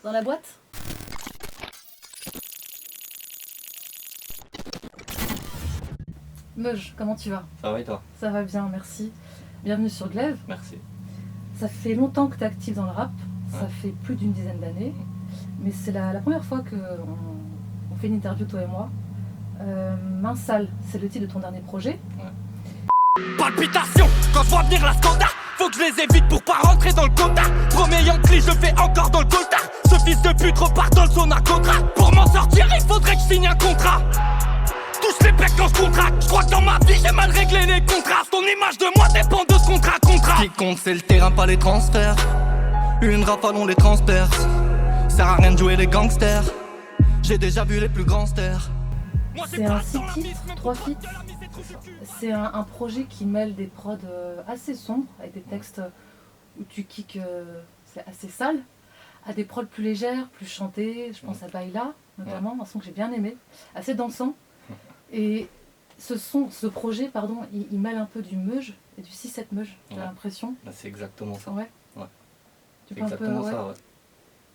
Dans la boîte? Meuge, comment tu vas? Ça va et toi? Ça va bien, merci. Bienvenue sur Glaive. Merci. Ça fait longtemps que tu es actif dans le rap, ça Ouais. fait plus d'une dizaine d'années, mais c'est la première fois qu'on fait une interview, toi et moi. Main sale, c'est le titre de ton dernier projet. Palpitation, quand je vois venir la scandale, faut que je les évite pour pas rentrer dans le quota. Premier Yankee, je fais encore dans le coltard. Ce fils de pute repart dans le son à contrat. Pour m'en sortir, il faudrait que je signe un contrat. Touche les pecs quand je contracte. Je crois que dans ma vie, j'ai mal réglé les contrats. Ton image de moi dépend de ce contrat. Ce qui compte, c'est le terrain, pas les transferts. Une rafale, on les transperce. Sert à rien de jouer les gangsters. J'ai déjà vu les plus grands stères. C'est un 6 titres, 3 feats. C'est un projet qui mêle des prods assez sombres, avec des textes où tu kicks, c'est assez sale, à des prods plus légères, plus chantées. Je pense à Baila, notamment, un son que j'ai bien aimé, assez dansant. Et ce projet, il mêle un peu du Meuge et du 6-7 Meuge, j'ai l'impression. Bah, c'est exactement ça. Ouais. Ouais. Tu C'est peux un peu, exactement ça, ouais.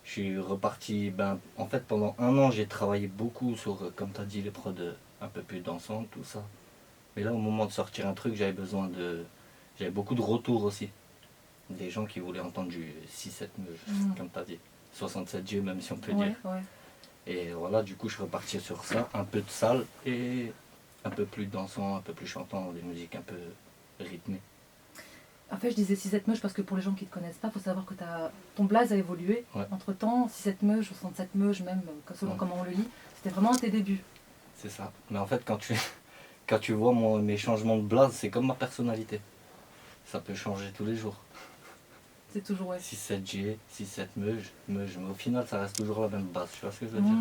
Je suis reparti, en fait pendant un an j'ai travaillé beaucoup sur, comme tu as dit, les prods un peu plus dansantes, tout ça. Mais là au moment de sortir un truc, j'avais beaucoup de retours aussi. Des gens qui voulaient entendre du 6-7 Meuge, comme tu as dit. 67G même si on peut dire. Ouais. Et voilà, du coup je suis reparti sur ça, un peu de salle et un peu plus dansant, un peu plus chantant, des musiques un peu rythmées. En fait, je disais 6-7 Meuge parce que pour les gens qui ne te connaissent pas, il faut savoir que ton blaze a évolué. Ouais. Entre temps, 6-7 Meuge, 67 Meuge, même selon comment on le lit, c'était vraiment à tes débuts. C'est ça. Mais en fait, quand tu vois mes changements de blaze, c'est comme ma personnalité. Ça peut changer tous les jours. C'est toujours, ouais. 6-7G, 6-7 Meuge, mais au final, ça reste toujours la même base. Tu vois ce que je veux dire?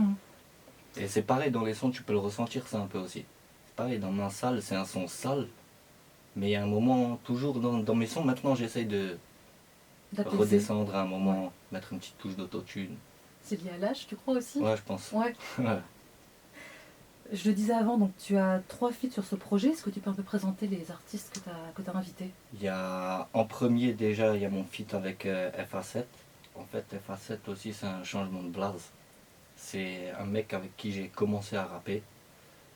Et c'est pareil, dans les sons, tu peux le ressentir ça un peu aussi. C'est pareil, dans Main Sale, c'est un son sale. Mais il y a un moment, toujours dans mes sons, maintenant, j'essaye de D'apaiser. redescendre à un moment, mettre une petite touche d'autotune. C'est lié à l'âge, tu crois aussi? Ouais, je pense. Ouais. Ouais. Je le disais avant, donc tu as 3 feats sur ce projet. Est-ce que tu peux un peu présenter les artistes que tu as invités? En premier, déjà, il y a mon feat avec FA7. En fait, FA7 aussi, c'est un changement de blaze. C'est un mec avec qui j'ai commencé à rapper.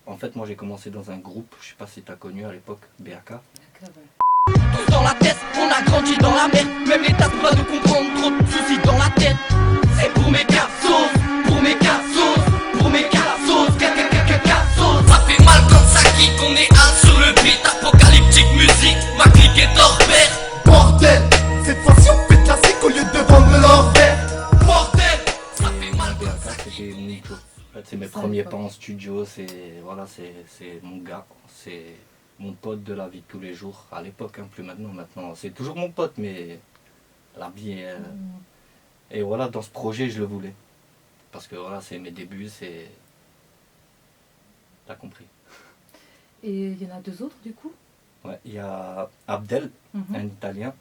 En fait, moi, j'ai commencé dans un groupe, je sais pas si tu as connu à l'époque, BAK. D'accord, ouais. Tous dans la tête, on a grandi dans la merde. Même l'État peut pas nous comprendre, trop de soucis dans la tête. C'est pour mes cassos, pour mes cassos, pour mes cassos, cassos. Ça fait mal quand ça kick, on est un sur le beat. Apocalyptique musique, ma clique est torpère. Bordel, cette fois-ci on fait classique au lieu de vendre leur verre. Bordel, ça fait mal quand ça BAK, kick. c'était Nico. En fait, c'est mes Ça, premiers quoi. pas en studio, c'est mon gars, c'est mon pote de la vie de tous les jours. À l'époque, plus maintenant, c'est toujours mon pote, mais la vie est... Et voilà, dans ce projet, je le voulais. Parce que voilà, c'est mes débuts, c'est... T'as compris. Et il y en a 2 autres, du coup? Ouais, il y a Abdel, Mhm. un Italien,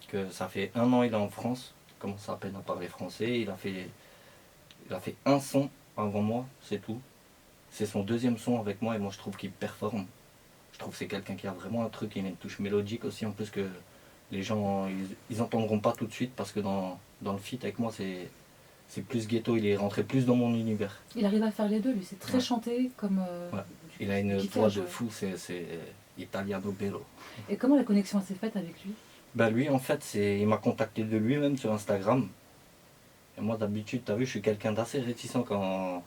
que ça fait 1 an il est en France, il commence à peine à parler français, il a fait un son avant moi, c'est tout. C'est son 2e son avec moi et moi je trouve qu'il performe. Je trouve que c'est quelqu'un qui a vraiment un truc, il a une touche mélodique aussi en plus que les gens, ils entendront pas tout de suite parce que dans le feat avec moi c'est plus ghetto, il est rentré plus dans mon univers. Il arrive à faire les deux, lui. C'est très Ouais. chanté, comme... Ouais. du Il a une kickage, voix de ouais. fou, c'est Italiano Bello. Et comment la connexion s'est faite avec lui? Bah lui en fait il m'a contacté de lui-même sur Instagram. Et moi d'habitude t'as vu je suis quelqu'un d'assez réticent quand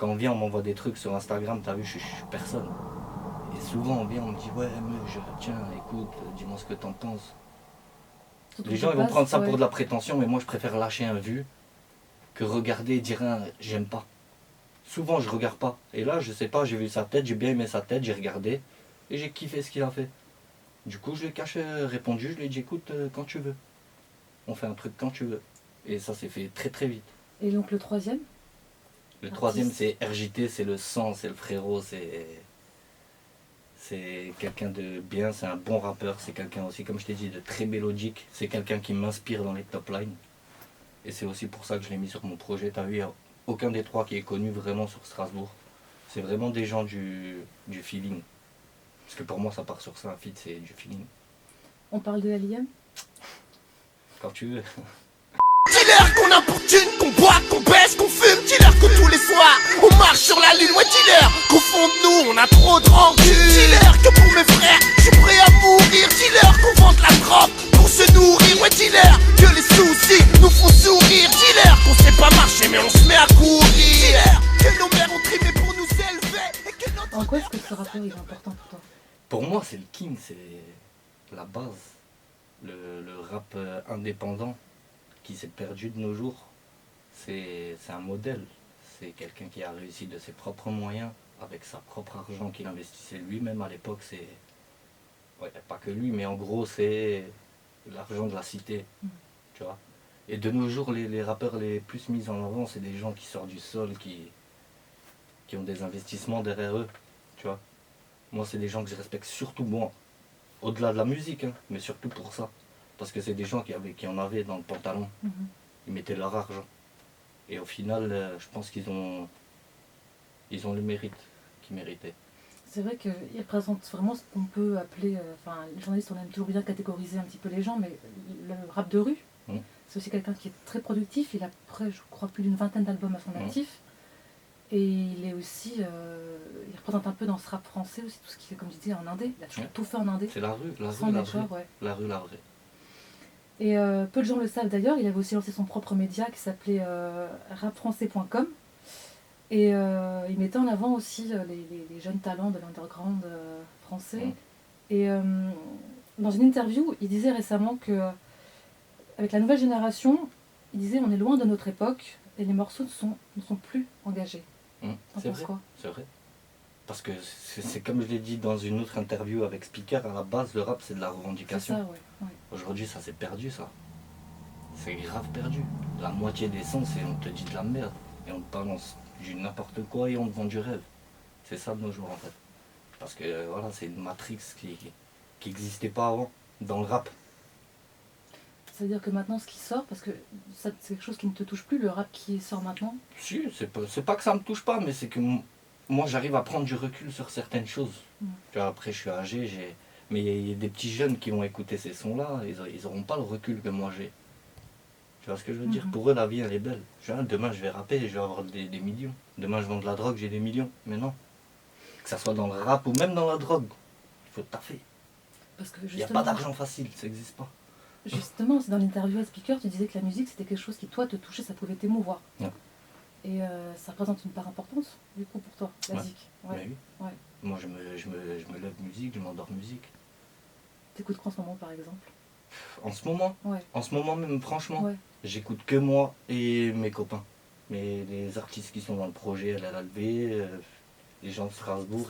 on vient on m'envoie des trucs sur Instagram, t'as vu je suis personne. Et souvent on vient on me dit ouais mais tiens écoute dis-moi ce que t'en penses. Surtout Les que gens de ils vont base, prendre ça ouais. pour de la prétention mais moi je préfère lâcher un vu que regarder et dire un j'aime pas. Souvent je regarde pas. Et là je sais pas j'ai vu sa tête, j'ai bien aimé sa tête, j'ai regardé et j'ai kiffé ce qu'il a fait. Du coup, je lui ai caché, répondu, je lui ai dit écoute, quand tu veux. On fait un truc quand tu veux. Et ça s'est fait très très vite. Et donc le 3e? Le Artiste. 3e, c'est RJT, c'est le sang, c'est le frérot, c'est quelqu'un de bien, c'est un bon rappeur, c'est quelqu'un aussi, comme je t'ai dit, de très mélodique. C'est quelqu'un qui m'inspire dans les top lines. Et c'est aussi pour ça que je l'ai mis sur mon projet. T'as vu, il n'y a aucun des 3 qui est connu vraiment sur Strasbourg. C'est vraiment des gens du feeling. Parce que pour moi, ça part sur ça, un feat, c'est du feeling. On parle de LIM? Quand tu veux. Dis-leur qu'on a pour thune, qu'on boit, qu'on grand cul. Dis-leur que pour mes frères, je suis prêt à mourir. Dis-leur qu'on vende la drogue pour se nourrir. Ouais, dis-leur que les soucis nous font sourire. Dis-leur qu'on sait pas marcher mais on se met à courir. Dis-leur que nos mères ont trimé pour nous élever et que notre... En quoi est-ce que ce rappeur il est important pour toi? Pour moi, c'est le king, c'est la base. Le rap indépendant qui s'est perdu de nos jours, c'est un modèle. C'est quelqu'un qui a réussi de ses propres moyens, avec sa propre argent qu'il investissait lui-même à l'époque. C'est ouais, pas que lui, mais en gros, c'est l'argent de la cité. Tu vois. Et de nos jours, les rappeurs les plus mis en avant, c'est des gens qui sortent du sol, qui ont des investissements derrière eux. Tu vois. Moi, c'est des gens que je respecte surtout, bon, au-delà de la musique, hein, mais surtout pour ça. Parce que c'est des gens qui en avaient dans le pantalon. Ils mettaient leur argent. Et au final, je pense qu'ils ont le mérite qu'ils méritaient. C'est vrai qu'il représente vraiment ce qu'on peut appeler, enfin les journalistes on aime toujours bien catégoriser un petit peu les gens, mais le rap de rue, c'est aussi quelqu'un qui est très productif, il a près, je crois, plus d'une vingtaine d'albums à son actif, et il est aussi, il représente un peu dans ce rap français aussi, tout ce qui est, comme je disais, en indé, il a toujours tout fait en indé. C'est la rue, la sans rue, la décor, vraie. ouais. La rue, la vraie. Et peu de gens le savent d'ailleurs, il avait aussi lancé son propre média qui s'appelait rapfrançais.com. Et il mettait en avant aussi les jeunes talents de l'underground français. Et dans une interview, il disait récemment que avec la nouvelle génération, il disait on est loin de notre époque et les morceaux ne sont plus engagés. T'en C'est penses vrai, quoi? c'est vrai. Parce que c'est comme je l'ai dit dans une autre interview avec Speaker, à la base le rap c'est de la C'est revendication. ça, ouais. Aujourd'hui ça s'est perdu ça. C'est grave perdu. La moitié des sons c'est on te dit de la merde et on te balance du n'importe quoi et on te vend du rêve. C'est ça de nos jours en fait. Parce que voilà, c'est une matrix qui n'existait pas avant dans le rap. C'est-à-dire que maintenant ce qui sort, parce que ça, c'est quelque chose qui ne te touche plus, le rap qui sort maintenant. Si, c'est pas que ça me touche pas, mais c'est que moi j'arrive à prendre du recul sur certaines choses. Tu vois, après je suis âgé, mais il y a des petits jeunes qui vont écouter ces sons-là, ils auront pas le recul que moi j'ai. Tu vois ce que je veux dire? Pour eux la vie elle est belle. Demain je vais rapper et je vais avoir des millions. Demain je vends de la drogue, j'ai des millions. Mais non. Que ça soit dans le rap ou même dans la drogue, il faut taffer. Parce que Il n'y a pas d'argent facile, ça n'existe pas. Justement, c'est dans l'interview à Speaker, tu disais que la musique c'était quelque chose qui toi te touchait, ça pouvait t'émouvoir. Ouais. Et ça représente une part importante du coup pour toi, la musique. Mais oui. Ouais. Moi je me lève musique, je m'endors musique. T'écoutes quoi en ce moment par exemple? En ce moment, Ouais. en ce moment même franchement, Ouais. j'écoute que moi et mes copains. Mais les artistes qui sont dans le projet LLB, les gens de Strasbourg,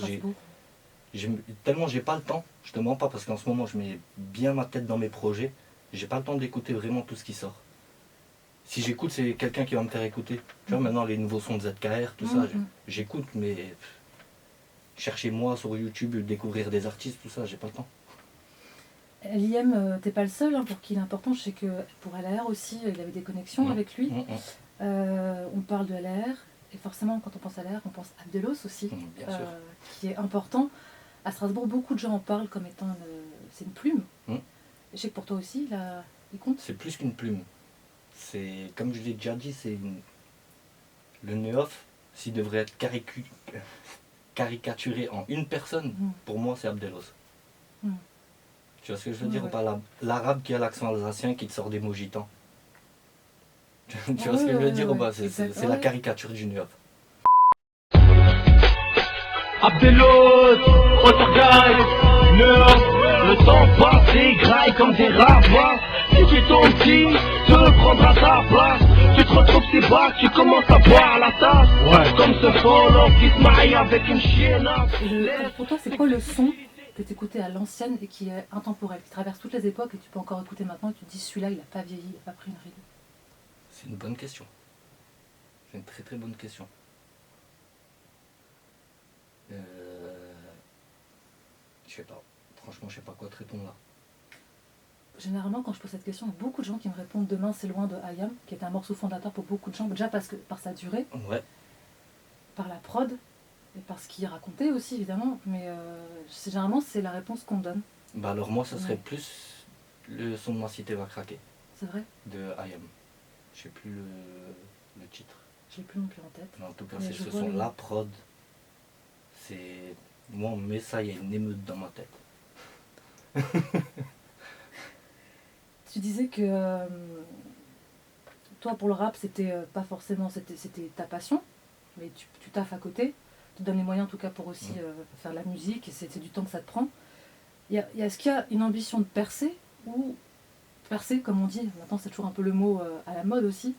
tellement j'ai pas le temps, je te mens pas parce qu'en ce moment je mets bien ma tête dans mes projets, j'ai pas le temps d'écouter vraiment tout ce qui sort. Si j'écoute, c'est quelqu'un qui va me faire écouter. Tu vois, maintenant les nouveaux sons de ZKR, tout ça, j'écoute, mais chercher moi sur YouTube, découvrir des artistes, tout ça, j'ai pas le temps. L'IM, t'es pas le seul hein, pour qui il est important. Je sais que pour LR aussi, il avait des connexions avec lui. On parle de LR, et forcément, quand on pense à LR, on pense à Abdelos aussi, bien sûr. qui est important. À Strasbourg, beaucoup de gens en parlent comme étant c'est une plume. Je sais que pour toi aussi, il compte. C'est plus qu'une plume. C'est, comme je l'ai déjà dit, le Neof, s'il devrait être caricaturé en une personne, pour moi, c'est Abdelos. Tu vois ce que je veux dire ou pas? L'arabe qui a l'accent alsacien qui te sort des mots gitans. Tu vois ce que je veux dire ou pas? C'est la caricature du Neof. Abdelos, Ottergeist, Neuf, le temps passe et graille comme des rapins. Si tu es ton petit, te prendra ta place. Tu te retrouves si bas, tu commences à boire la tasse. Ouais. Comme ce follow qui se marie avec une chienne. Pour toi, c'est quoi le son que tu écoutais à l'ancienne et qui est intemporel, qui traverse toutes les époques et tu peux encore écouter maintenant et tu te dis celui-là, il n'a pas vieilli, il n'a pas pris une ride? C'est une bonne question. C'est une très très bonne question. Je sais pas. Franchement, je sais pas quoi te répondre là. Généralement, quand je pose cette question, il y a beaucoup de gens qui me répondent Demain c'est loin de IAM, qui est un morceau fondateur pour beaucoup de gens, déjà parce que par sa durée, par la prod, et par ce qu'il racontait aussi évidemment, mais généralement c'est la réponse qu'on donne. Bah alors moi, ça serait plus le son de Ma Cité va craquer. C'est vrai? De IAM. Je sais plus le titre. J'ai plus non plus en tête. Mais en tout cas, c'est ce son, la prod. C'est Moi, on met ça, il y a une émeute dans ma tête. Tu disais que toi, pour le rap, c'était pas forcément c'était ta passion, mais tu taffes à côté, tu te donnes les moyens en tout cas pour aussi faire la musique, et c'est du temps que ça te prend. Est-ce qu'il y a une ambition de percer, ou percer, comme on dit, maintenant c'est toujours un peu le mot à la mode aussi,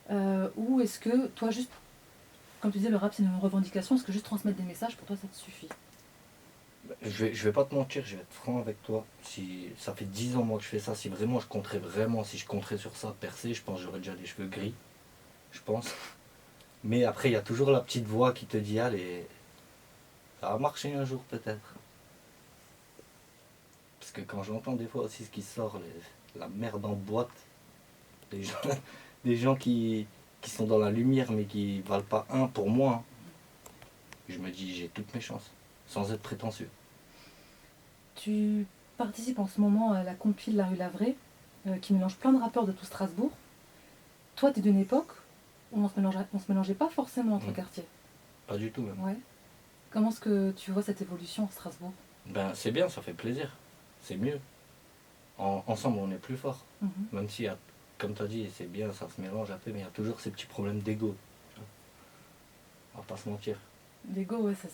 ou est-ce que toi, juste, comme tu disais, le rap c'est une revendication, est-ce que juste transmettre des messages, pour toi ça te suffit? Je vais pas te mentir, je vais être franc avec toi. Si ça fait 10 ans moi que je fais ça, si vraiment je compterais sur ça, percer, je pense que j'aurais déjà les cheveux gris. Je pense. Mais après, il y a toujours la petite voix qui te dit allez, ça va marcher un jour peut-être. Parce que quand j'entends des fois aussi ce qui sort, la merde en boîte, des gens, des gens qui sont dans la lumière mais qui valent pas un pour moi, hein, je me dis j'ai toutes mes chances, sans être prétentieux. Tu participes en ce moment à la compile La Rue Lavray, qui mélange plein de rappeurs de tout Strasbourg. Toi, tu es d'une époque où on se mélangeait pas forcément entre quartiers. Pas du tout même. Ouais. Comment est-ce que tu vois cette évolution à Strasbourg? Ben c'est bien, ça fait plaisir. C'est mieux. Ensemble, on est plus fort. Même si, comme tu as dit, c'est bien, ça se mélange un peu, mais il y a toujours ces petits problèmes d'ego. On va pas se mentir. L'ego, ouais, c'est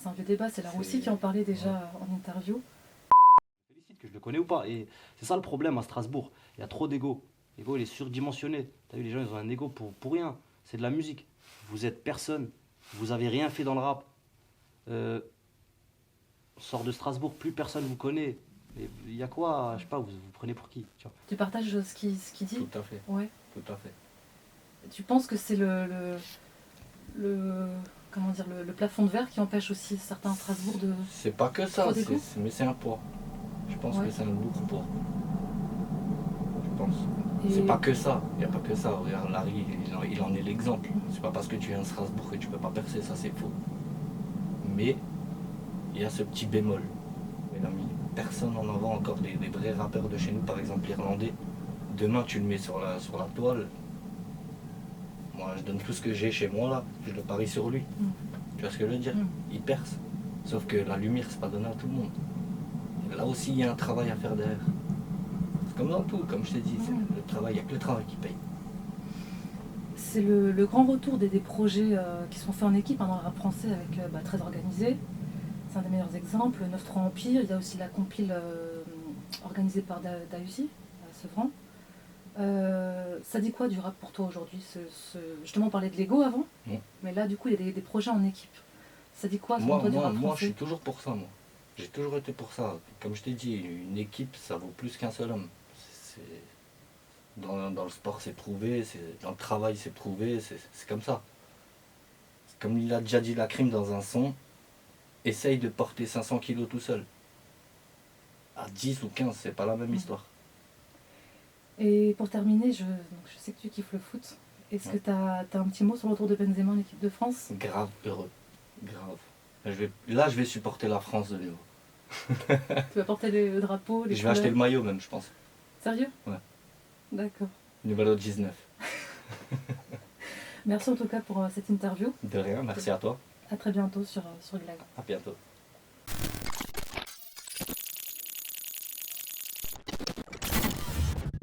un vieux débat. C'est la Roussi qui en parlait déjà en interview. Félicite que je le connais ou pas. Et c'est ça le problème à Strasbourg. Il y a trop d'ego. L'ego, il est surdimensionné. T'as vu, les gens, ils ont un ego pour rien. C'est de la musique. Vous êtes personne. Vous avez rien fait dans le rap. On sort de Strasbourg, plus personne vous connaît. Il y a quoi? Je sais pas, vous prenez pour qui, tu vois. Tu partages ce qu'il dit? Tout à fait. Ouais. Tout à fait. Tu penses que c'est comment dire, le plafond de verre qui empêche aussi certains Strasbourg de... C'est pas que ça, Trop d'ego? mais c'est un poids. Je pense que c'est un lourd poids. Je pense. Et- C'est pas que ça. Il n'y a pas que ça. Regarde, Larry, il en est l'exemple. C'est pas parce que tu es à Strasbourg que tu peux pas percer, ça c'est faux. Mais il y a ce petit bémol. Mais là, personne n'en envoie encore des vrais rappeurs de chez nous, par exemple l'Irlandais. Demain, tu le mets sur la toile. Moi, je donne tout ce que j'ai chez moi là, je le parie sur lui. Tu vois ce que je veux dire? Il perce. Sauf que la lumière, c'est pas donné à tout le monde. Et là aussi, il y a un travail à faire derrière. C'est comme dans tout, comme je t'ai dit, c'est le travail, il n'y a que le travail qui paye. C'est le grand retour des projets qui sont faits en équipe, dans le rap français, avec Très Organisé. C'est un des meilleurs exemples. 9-3 Empire, il y a aussi la compile organisée par Dayusi, à Sevran. Ça dit quoi du rap pour toi aujourd'hui? Justement, on parlait de l'ego avant, mais là, du coup, il y a des projets en équipe. Ça dit quoi selon toi du rap Moi, je français? suis toujours pour ça, moi. J'ai toujours été pour ça. Comme je t'ai dit, une équipe, ça vaut plus qu'un seul homme. Dans le sport, c'est prouvé, dans le travail, c'est prouvé, c'est comme ça. Comme il a déjà dit la crime dans un son, essaye de porter 500 kilos tout seul. À 10 ou 15, c'est pas la même histoire. Et pour terminer, je sais que tu kiffes le foot. Est-ce que tu as un petit mot sur le retour de Benzema en équipe de France? Grave heureux. Grave. Là, je vais supporter la France de nouveau. Tu vas porter le drapeau, les Je vais acheter couleurs? le maillot même, je pense. Sérieux? Ouais. D'accord. Numéro 19. Merci en tout cas pour cette interview. De rien, merci à toi. À très bientôt sur Glag. À bientôt.